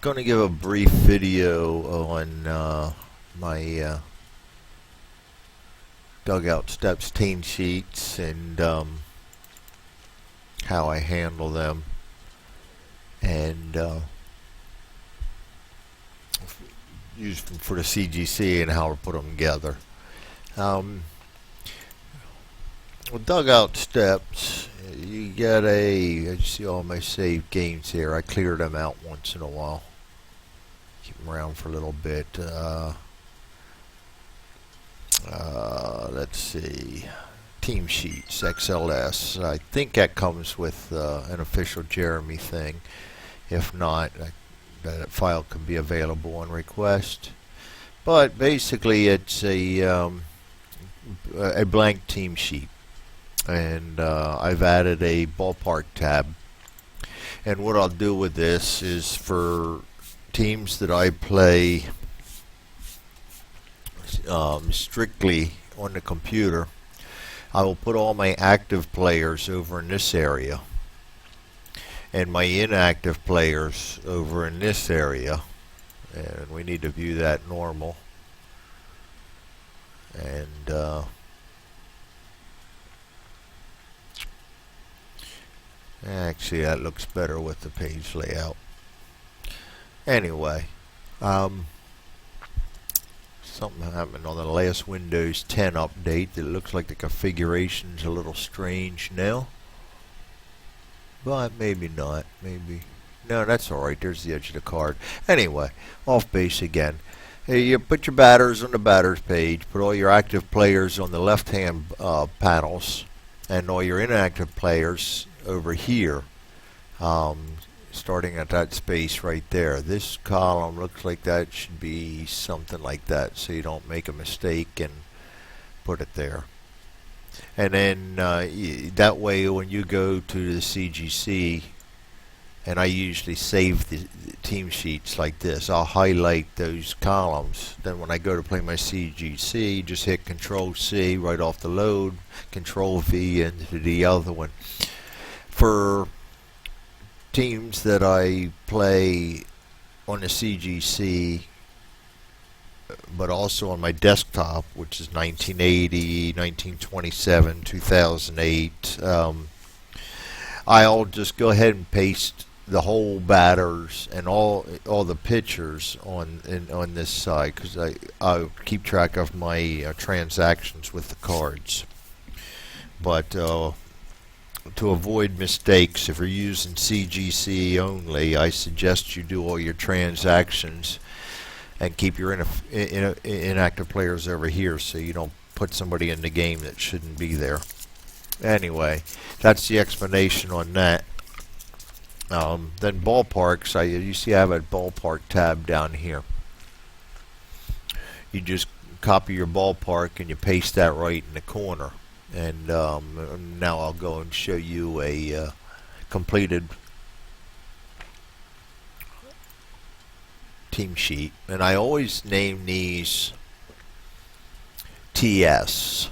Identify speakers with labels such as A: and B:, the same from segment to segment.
A: Going to give a brief video on my dugout steps team sheets and how I handle them, and use them for the CGC and how I put them together. With dugout steps, you get you see all my saved games here. I clear them out once in a while. Keep them around for a little bit. Let's see. Team sheets, XLS. I think that comes with an official Jeremy thing. If not, that file can be available on request. But basically, it's a blank team sheet. And I've added a ballpark tab. And what I'll do with this is for teams that I play strictly on the computer, I will put all my active players over in this area and my inactive players over in this area, and we need to view that normal. And actually, that looks better with the page layout. Anyway, something happened on the last Windows 10 update that looks like the configuration's a little strange now. But maybe not. Maybe. No, that's alright. There's the edge of the card. Anyway, off base again. You put your batters on the batters page. Put all your active players on the left-hand panels. And all your inactive players over here, starting at that space right there. This column looks like that should be something like that, so you don't make a mistake and put it there. And then that way when you go to the CGC, and I usually save the team sheets like this, I'll highlight those columns. Then when I go to play my CGC, just hit Control C right off the load, Control V into the other one. For teams that I play on the CGC, but also on my desktop, which is 1980, 1927, 2008, I'll just go ahead and paste the whole batters and all the pitchers on this side, because I'll keep track of my transactions with the cards. But to avoid mistakes, if you're using CGC only, I suggest you do all your transactions and keep your inactive players over here, so you don't put somebody in the game that shouldn't be there. Anyway, that's the explanation on that. Then ballparks, you see I have a ballpark tab down here. You just copy your ballpark and you paste that right in the corner. And now I'll go and show you a completed team sheet. And I always name these TS.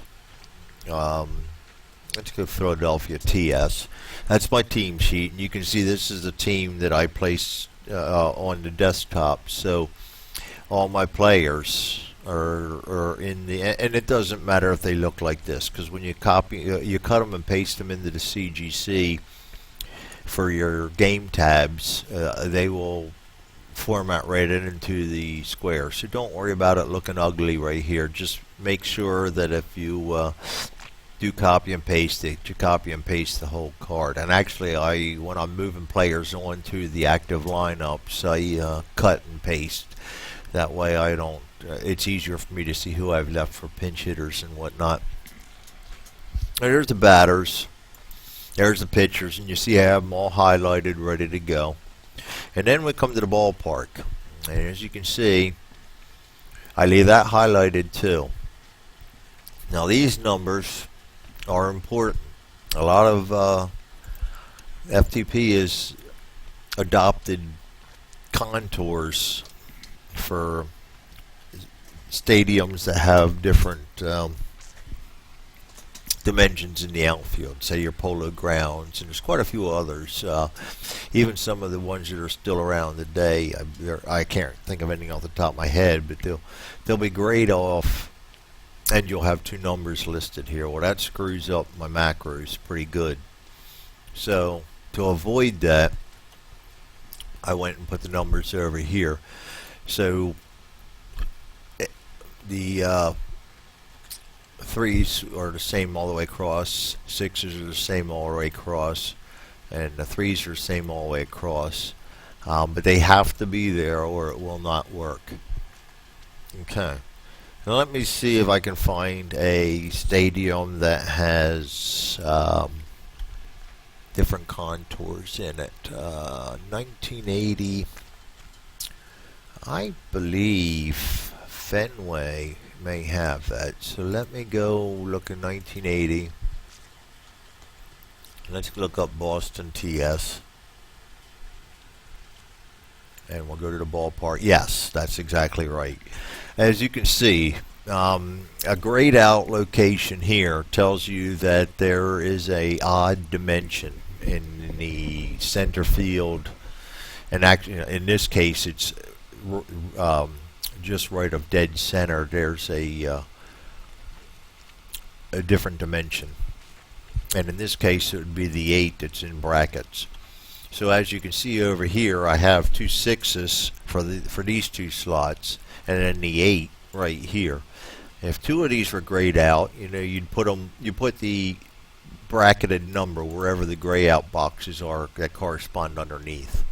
A: Let's go Philadelphia TS. That's my team sheet. And you can see this is the team that I placed on the desktop. So all my players are in the, and it doesn't matter if they look like this, because when you copy, you cut them and paste them into the CGC for your game tabs, they will format right into the square. So don't worry about it looking ugly right here. Just make sure that if you do copy and paste it, you copy and paste the whole card. And actually, when I'm moving players onto the active lineups, I cut and paste. That way I don't, it's easier for me to see who I've left for pinch hitters and whatnot. There's the batters. There's the pitchers, and you see I have them all highlighted, ready to go. And then we come to the ballpark. And as you can see, I leave that highlighted too. Now these numbers are important. A lot of FTP has adopted contours for stadiums that have different dimensions in the outfield, say your Polo Grounds, and there's quite a few others. Even some of the ones that are still around today, I can't think of anything off the top of my head, but they'll be grayed off, and you'll have two numbers listed here. Well, that screws up my macros pretty good. So to avoid that, I went and put the numbers over here. So the threes are the same all the way across, sixes are the same all the way across, and the threes are the same all the way across. But they have to be there or it will not work. Okay. Now let me see if I can find a stadium that has different contours in it. 1980, I believe Fenway may have that. So let me go look at 1980. Let's look up Boston TS. And we'll go to the ballpark. Yes, that's exactly right. As you can see, a grayed out location here tells you that there is a odd dimension in the center field, and actually in this case it's just right of dead center. There's a different dimension, and in this case it would be the 8 that's in brackets. So as you can see over here, I have two 6s for these two slots, and then the 8 right here. If two of these were grayed out, you put the bracketed number wherever the gray out boxes are that correspond underneath.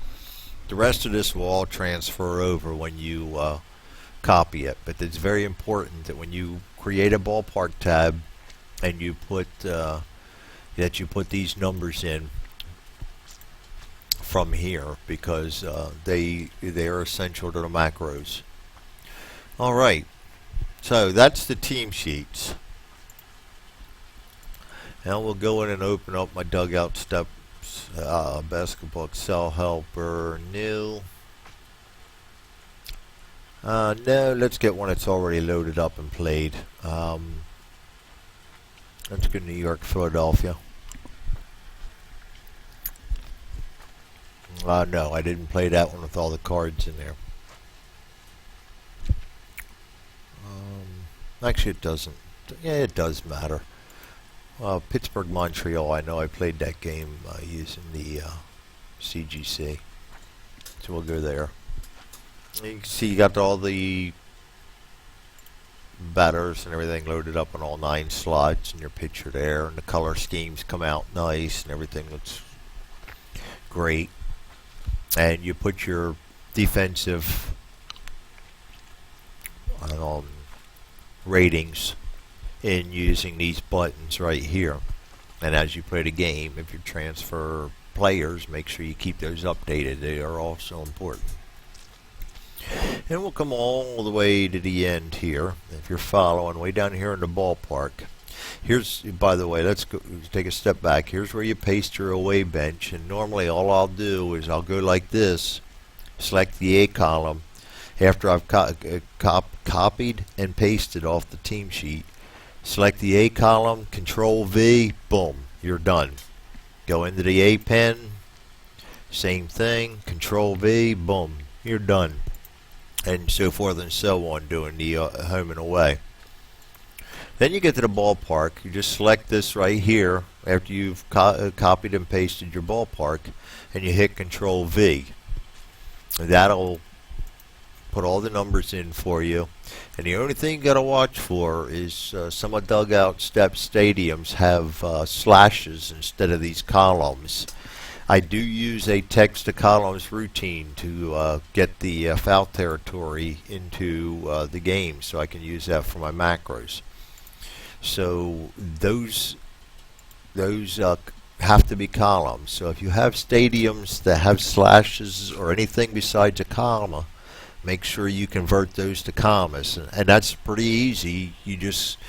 A: The rest of this will all transfer over when you copy it, but it's very important that when you create a ballpark tab and you put these numbers in from here, because they are essential to the macros. All right, so that's the team sheets. Now we'll go in and open up my dugout steps, basketball Excel helper, new. No, let's get one that's already loaded up and played. Let's go New York, Philadelphia. No, I didn't play that one with all the cards in there. Actually, it doesn't. Yeah, it does matter. Pittsburgh, Montreal, I know I played that game using the CGC. So we'll go there. You can see you got all the batters and everything loaded up on all 9 slots, and your pitcher there, and the color schemes come out nice, and everything looks great. And you put your defensive ratings in using these buttons right here. And as you play the game, if you transfer players, make sure you keep those updated. They are also important. And we'll come all the way to the end here. If you're following, way down here in the ballpark. Here's, by the way, let's go take a step back. Here's where you paste your away bench, and normally all I'll do is I'll go like this, select the A column after I've copied and pasted off the team sheet. Select the A column, Control V, boom, you're done. Go into the A pen, same thing, Control V, boom, you're done. And so forth and so on, doing the home and away. Then you get to the ballpark. You just select this right here after you've copied and pasted your ballpark, and you hit Control V. That'll put all the numbers in for you. And the only thing you got to watch for is some of dugout step stadiums have slashes instead of these columns. I do use a text to columns routine to get the foul territory into the game, so I can use that for my macros. So those have to be columns. So if you have stadiums that have slashes or anything besides a comma, make sure you convert those to commas, and that's pretty easy. You just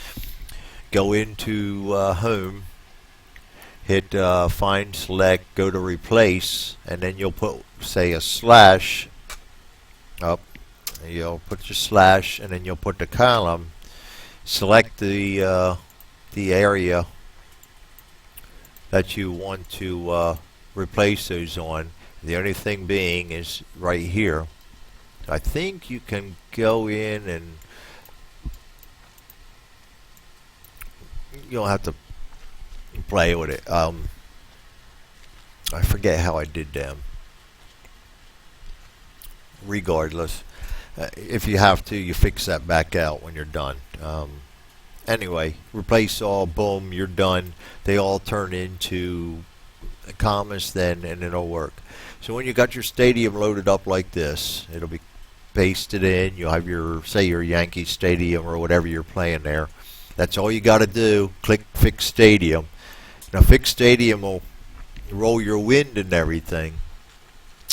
A: go into home, hit find, select, go to replace, and then you'll put, say, a slash up. You'll put your slash, and then you'll put the column. Select the area that you want to replace those on. The only thing being is right here. I think you can go in and you don't have to play with it. I forget how I did them. Regardless, if you have to, you fix that back out when you're done. Anyway, replace all, boom, you're done. They all turn into commas then, and it'll work. So when you got your stadium loaded up like this, it'll be pasted in. You'll have your, say, your Yankee Stadium or whatever you're playing there. That's all you got to do. Click Fix Stadium. Now, Fix Stadium will roll your wind and everything.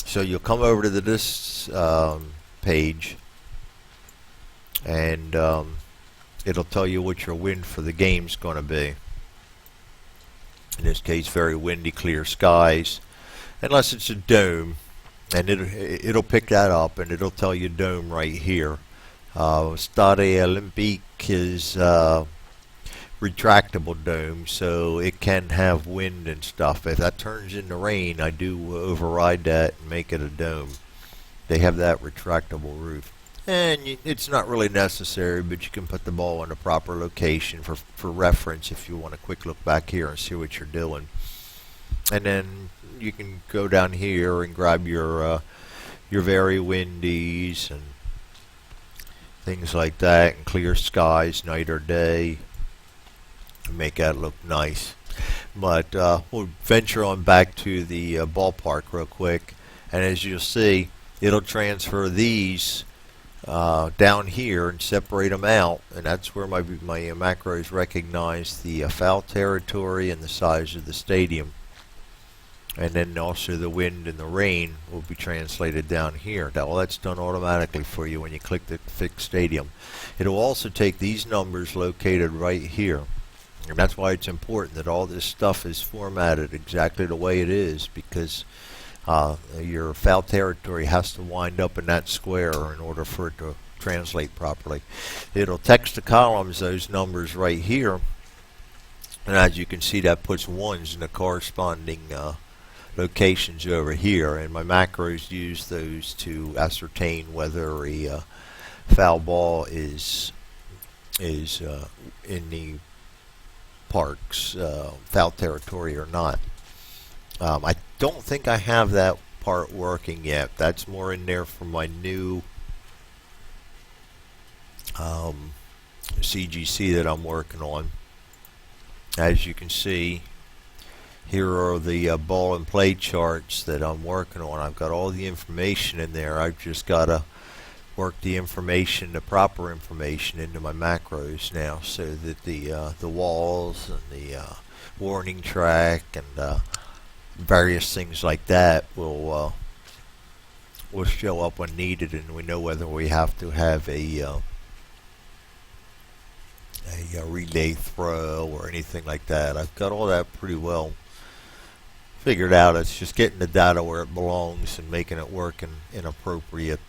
A: So you'll come over to this page, and it'll tell you what your wind for the game's going to be. In this case, very windy, clear skies, unless it's a dome, and it'll pick that up, and it'll tell you dome right here. Stade Olympique is retractable dome, so it can have wind and stuff. If that turns into rain, I do override that and make it a dome. They have that retractable roof. And it's not really necessary, but you can put the ball in the proper location for reference if you want a quick look back here and see what you're doing. And then you can go down here and grab your very windies and things like that, and clear skies, night or day. Make that look nice. But we'll venture on back to the ballpark real quick, and as you'll see, it'll transfer these down here and separate them out, and that's where my macros recognize the foul territory and the size of the stadium. And then also the wind and the rain will be translated down here. Well, that's done automatically for you when you click the Fix Stadium. It'll also take these numbers located right here. And that's why it's important that all this stuff is formatted exactly the way it is, because your foul territory has to wind up in that square in order for it to translate properly. It'll text the columns those numbers right here, and as you can see, that puts ones in the corresponding locations over here, and my macros use those to ascertain whether a foul ball is in the park's foul territory or not. I don't think I have that part working yet. That's more in there for my new CGC that I'm working on. As you can see, here are the ball and play charts that I'm working on. I've got all the information in there. I've just got to work the information, the proper information, into my macros now, so that the walls and the warning track and various things like that will show up when needed, and we know whether we have to have a relay throw or anything like that. I've got all that pretty well figured out. It's just getting the data where it belongs and making it work in appropriate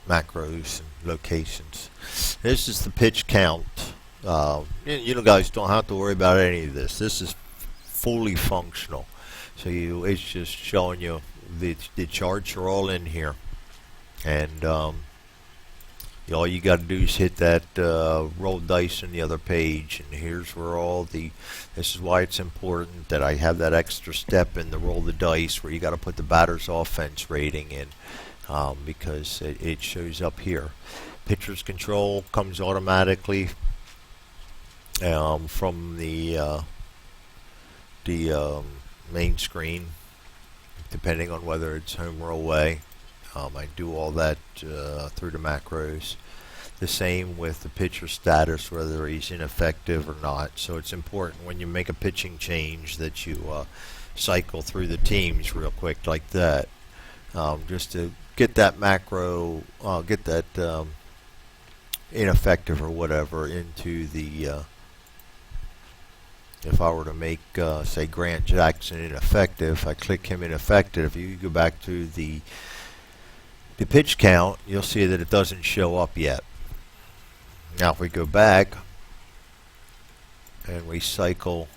A: macros and locations. This is the pitch count. You know, guys, don't have to worry about any of this. This is fully functional. So it's just showing you the charts are all in here, and all you got to do is hit that roll dice on the other page, and here's where all the. This is why it's important that I have that extra step in the roll the dice, where you got to put the batter's offense rating in, because it shows up here. Pitcher's control comes automatically from the main screen, depending on whether it's home or away. I do all that through the macros. The same with the pitcher status, whether he's ineffective or not. So it's important when you make a pitching change that you cycle through the teams real quick like that, just to get that macro, get that ineffective or whatever into the. If I were to make, say, Grant Jackson ineffective, I click him ineffective. You go back to the the pitch count, you'll see that it doesn't show up yet. Now if we go back and we cycle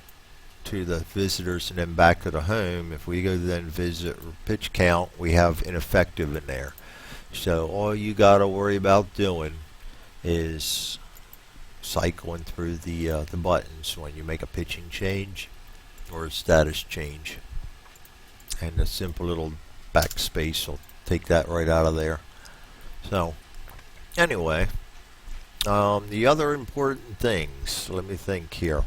A: to the visitors and then back to the home, if we go then visit pitch count, we have ineffective in there. So all you got to worry about doing is cycling through the buttons when you make a pitching change or a status change, and a simple little backspace will take that right out of there. So anyway, the other important things, let me think here.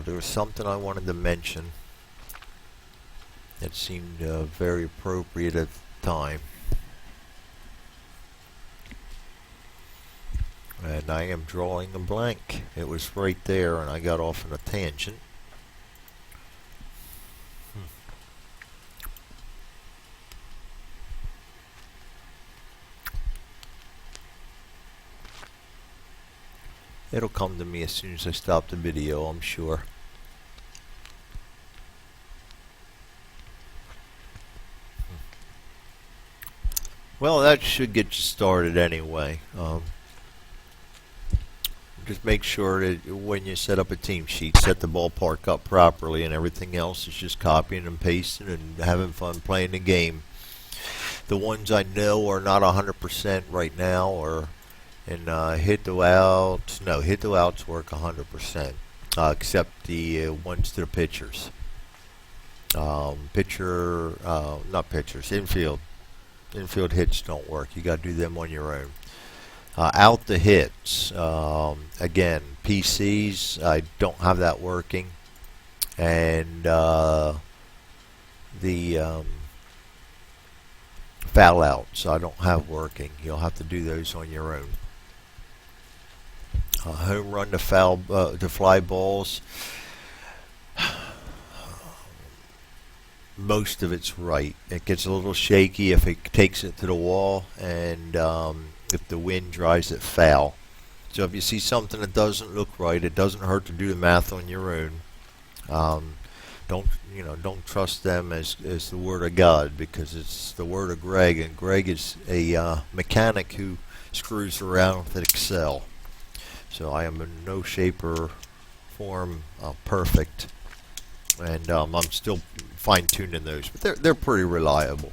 A: There was something I wanted to mention that seemed very appropriate at the time, and I am drawing a blank. It was right there and I got off on a tangent. It'll come to me as soon as I stop the video, I'm sure. Well, that should get you started anyway. Just make sure that when you set up a team sheet, set the ballpark up properly, and everything else is just copying and pasting and having fun playing the game. The ones I know are not 100% right now, or hit the outs. No, hit the outs work 100%, except the ones to the pitchers. Not pitchers, infield. Infield hits don't work. You got to do them on your own. Out the hits. Again, PCs, I don't have that working. And the foul outs I don't have working. You'll have to do those on your own. Home run to fly balls. Most of it's right. It gets a little shaky if it takes it to the wall, and if the wind drives it foul. So if you see something that doesn't look right, it doesn't hurt to do the math on your own. Don't trust them as the word of God, because it's the word of Greg, and Greg is a mechanic who screws around with Excel. So I am in no shape or form perfect, and I'm still fine-tuning those, but they're pretty reliable.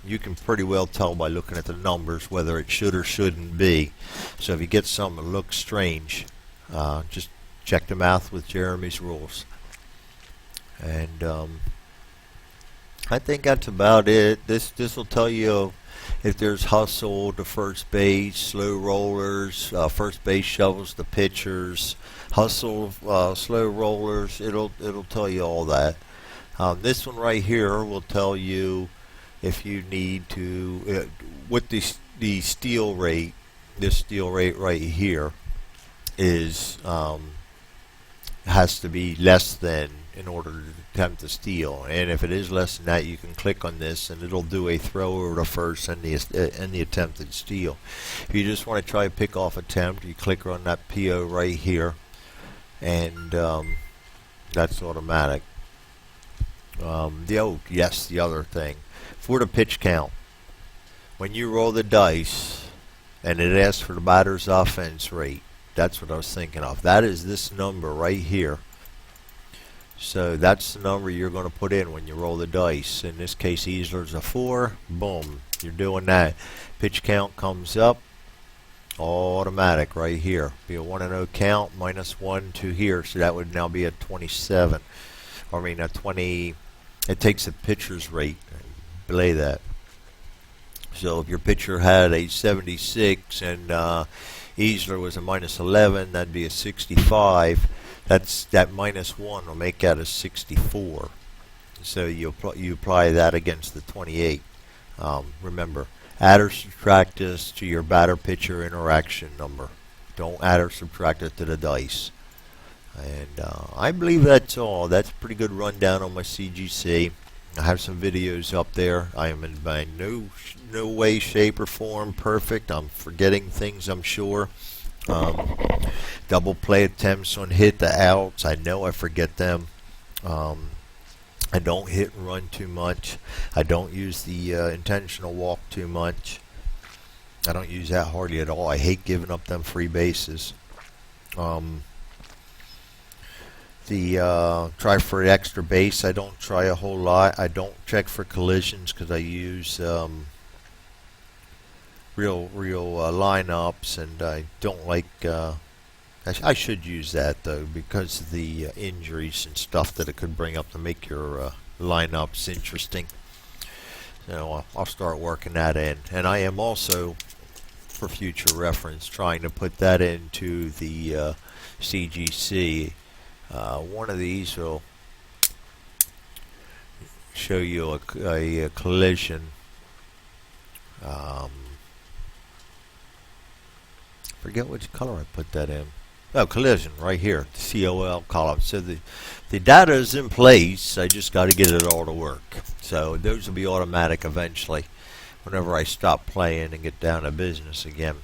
A: You can pretty well tell by looking at the numbers whether it should or shouldn't be. So if you get something that looks strange, just check the math with Jeremy's rules. And I think that's about it. This will tell you if there's hustle to first base, slow rollers, first base shovels to pitchers, hustle, slow rollers. It'll tell you all that. This one right here will tell you if you need to what the steal rate. This steal rate right here is has to be less than in order to attempt to steal, and if it is less than that, you can click on this and it'll do a throw over to first and the attempted steal. If you just want to try a pickoff attempt, you click on that PO right here, and that's automatic. The other thing for the pitch count, when you roll the dice and it asks for the batter's offense rate, that's what I was thinking of. That is this number right here. So that's the number you're going to put in when you roll the dice. In this case, Easler's a 4. Boom. You're doing that. Pitch count comes up. Automatic right here. Be a 1-0 count. -1 to here. So that would now be a 27. I mean a 20. It takes the pitcher's rate. Belay that. So if your pitcher had a 76 and Easler was a -11, that'd be a 65. That -1 will make that a 64. So you apply that against the 28. Remember, add or subtract this to your batter-pitcher interaction number. Don't add or subtract it to the dice. And I believe that's all. That's a pretty good rundown on my CGC. I have some videos up there. I am in by no way, shape, or form perfect. I'm forgetting things, I'm sure. Double play attempts on hit the outs. I know I forget them. I don't hit and run too much. I don't use the intentional walk too much. I don't use that hardly at all. I hate giving up them free bases. Um, the try for extra base, I don't try a whole lot. I don't check for collisions because I use real lineups, and I don't like. I should use that though because of the injuries and stuff that it could bring up to make your lineups interesting. So I'll start working that in, and I am also, for future reference, trying to put that into the CGC. One of these will show you a collision. Forget which color I put that in. Oh, collision right here, the COL column. So the data is in place. I just got to get it all to work. So those will be automatic eventually whenever I stop playing and get down to business again.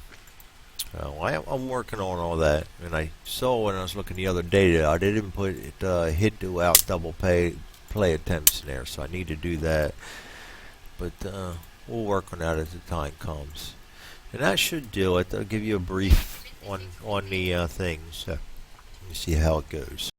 A: I'm working on all that, and I saw when I was looking the other day that I didn't put hit to out double play attempts in there, so I need to do that. But we'll work on that as the time comes. And that should do it. I'll give you a brief on the things. Let me see how it goes.